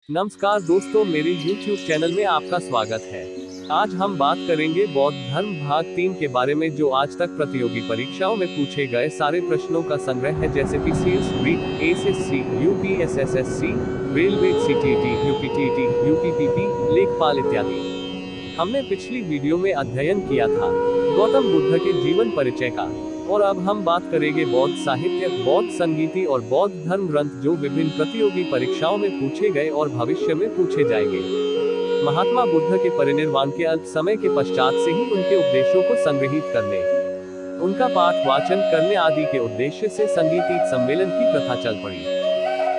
नमस्कार दोस्तों, मेरे YouTube चैनल में आपका स्वागत है। आज हम बात करेंगे बौद्ध धर्म भाग 3 के बारे में, जो आज तक प्रतियोगी परीक्षाओं में पूछे गए सारे प्रश्नों का संग्रह है, जैसे PCS, REET, SSC, UPSSSC, railway, CTET, UPTET, UPPP, लेखपाल इत्यादि। हमने पिछली वीडियो में अध्ययन किया था गौतम बुद्ध के जीवन परिचय का, और अब हम बात करेंगे बौद्ध साहित्य, बौद्ध संगीति और बौद्ध धर्म ग्रंथ, जो विभिन्न प्रतियोगी परीक्षाओं में पूछे गए और भविष्य में पूछे जाएंगे। महात्मा बुद्ध के परिनिर्वाण के अल्प समय के पश्चात से ही उनके उपदेशों को संग्रहित करने, उनका पाठ वाचन करने आदि के उद्देश्य से संगीति सम्मेलन की प्रथा चल पड़ी।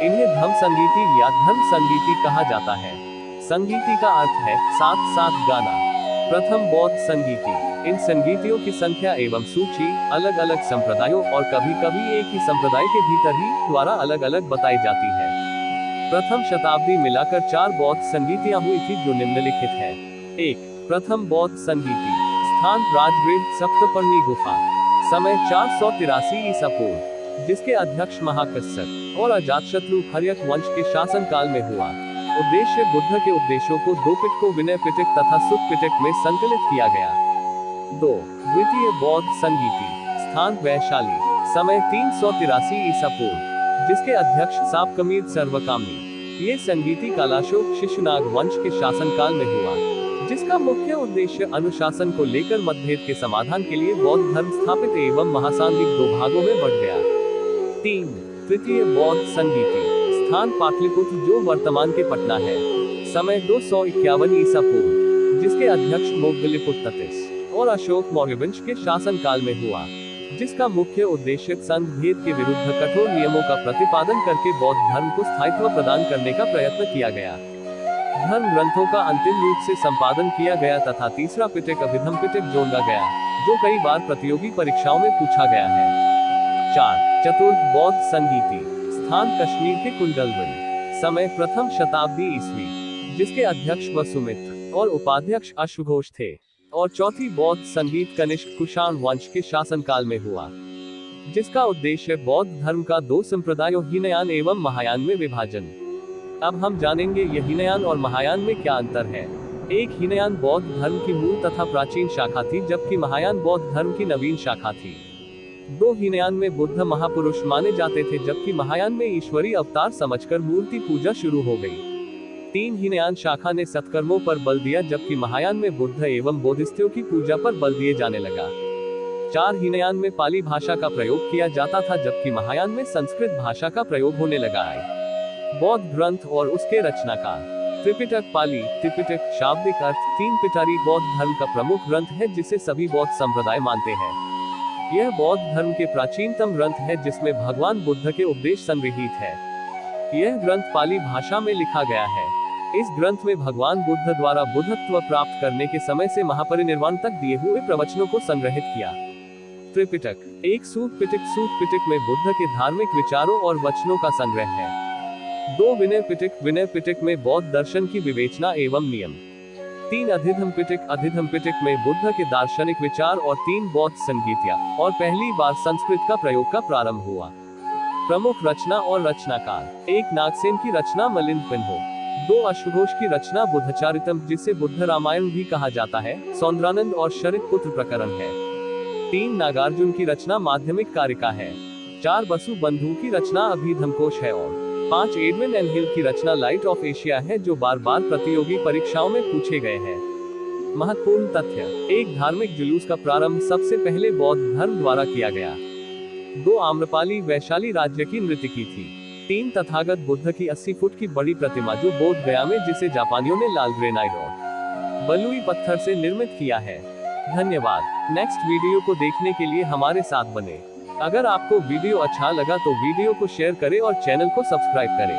इन्हें धम्म संगीति या धर्म संगीति कहा जाता है। संगीति का अर्थ है साथ साथ गाना। प्रथम बौद्ध संगीति। इन संगीतियों की संख्या एवं सूची अलग अलग संप्रदायों और कभी कभी एक ही संप्रदाय के भीतर ही द्वारा अलग अलग बताई जाती है। प्रथम शताब्दी मिलाकर 4 बौद्ध संगीतियां हुई थी, जो निम्नलिखित है। 1. प्रथम बौद्ध संगीति। स्थान राजगृह सप्तपर्णी गुफा। समय 483 ईसा पूर्व, जिसके अध्यक्ष महाकස්සप और अजातशत्रु हर्यक वंश के शासन काल में हुआ। उद्देश्य बुद्ध के उपदेशों को 2 पिटकों विनय पिटक तथा सुत्त पिटक में संकलित किया गया। 2. द्वितीय बौद्ध संगीति। स्थान वैशाली। समय 383 ईसा पूर्व, जिसके अध्यक्ष सापकमीर सर्वकामी। ये संगीति कालाशोक शिशुनाग वंश के शासनकाल में हुआ, जिसका मुख्य उद्देश्य अनुशासन को लेकर मतभेद के समाधान के लिए बौद्ध धर्म स्थापित एवं महासांगिक 2 भागों में बढ़ गया। 3. तृतीय बौद्ध संगीति। स्थान पाटलिपुत्र, जो वर्तमान के पटना है। समय 251 ईसा पूर्व, जिसके अध्यक्ष मोग्गलिपुत्र ततीस और अशोक मौर्य वंश के शासन काल में हुआ, जिसका मुख्य उद्देश्य संघ भेद के विरुद्ध कठोर नियमों का प्रतिपादन करके बौद्ध धर्म को स्थायित्व प्रदान करने का प्रयत्न किया गया। धर्म ग्रंथों का अंतिम रूप से संपादन किया गया तथा तीसरा पिटक अभिधम्म पिटक जोड़ा गया, जो कई बार प्रतियोगी परीक्षाओं में पूछा गया है। 4. चतुर्थ बौद्ध संगीति। स्थान कश्मीर के कुंडलवन। समय प्रथम शताब्दी ईस्वी, जिसके अध्यक्ष वसुमित्र और उपाध्यक्ष अश्वघोष थे। और चौथी बौद्ध संगीत कनिष्क कुषाण वंश के शासनकाल में हुआ, जिसका उद्देश्य बौद्ध धर्म का 2 संप्रदायों हीनयान एवं महायान में विभाजन। अब हम जानेंगे यह हीनयान और महायान में क्या अंतर है। एक हीनयान बौद्ध धर्म की मूल तथा प्राचीन शाखा थी, जबकि महायान बौद्ध धर्म की नवीन शाखा थी। 2 हीनयान में बुद्ध महापुरुष माने जाते थे, जबकि महायान में ईश्वरीय अवतार समझकर मूर्ति पूजा शुरू हो गई। 3 हीनयान शाखा ने सत्कर्मों पर बल दिया, जबकि महायान में बुद्ध एवं बोधिसत्वों की पूजा पर बल दिए जाने लगा। 4 हीनयान में पाली भाषा का प्रयोग किया जाता था, जबकि महायान में संस्कृत भाषा का प्रयोग होने लगा है। बौद्ध ग्रंथ और उसके रचनाकार। त्रिपिटक पाली, त्रिपिटक शाब्दिक अर्थ 3 पिटारी बौद्ध धर्म का प्रमुख ग्रंथ है, जिसे सभी बौद्ध संप्रदाय मानते हैं। यह बौद्ध धर्म के प्राचीनतम ग्रंथ है, जिसमें भगवान बुद्ध के उपदेश संग्रहित है। यह ग्रंथ पाली भाषा में लिखा गया है। इस ग्रंथ में भगवान बुद्ध द्वारा बुद्धत्व प्राप्त करने के समय से महापरिनिर्वाण तक दिए हुए प्रवचनों को संग्रहित किया। त्रिपिटक। एक सूत पिटक में बुद्ध के धार्मिक विचारों और वचनों का संग्रह है। 2 विनय पिटक में बौद्ध दर्शन की विवेचना एवं नियम। 3 अधिधम्म पिटक में बुद्ध के दार्शनिक विचार और 3 बौद्ध संगीतियां, और पहली बार संस्कृत का प्रयोग का प्रारंभ हुआ। प्रमुख रचना और रचनाकार। 1 नागसेन की रचना मिलिंद पिंहो। 2 अश्वघोष की रचना बुद्धचारितम, जिसे बुद्ध रामायण भी कहा जाता है, सौंदरानंद और शरित पुत्र प्रकरण है। 3 नागार्जुन की रचना माध्यमिक कारिका है। 4 बसु बंधु की रचना अभिधम्मकोश है, और 5 एडविन एन हिल की रचना लाइट ऑफ एशिया है, जो बार बार प्रतियोगी परीक्षाओं में पूछे गए हैं। महत्वपूर्ण तथ्य। 1 धार्मिक जुलूस का प्रारंभ सबसे पहले बौद्ध धर्म द्वारा किया गया। 2 आम्रपाली वैशाली राज्य की नृत्यकी थी। 3 तथागत बुद्ध की 80 फुट की बड़ी प्रतिमा, जो बोध गया में, जिसे जापानियों ने लाल ग्रेनाइट और बलुई पत्थर से निर्मित किया है। धन्यवाद। नेक्स्ट वीडियो को देखने के लिए हमारे साथ बने। अगर आपको वीडियो अच्छा लगा तो वीडियो को शेयर करें और चैनल को सब्सक्राइब करें।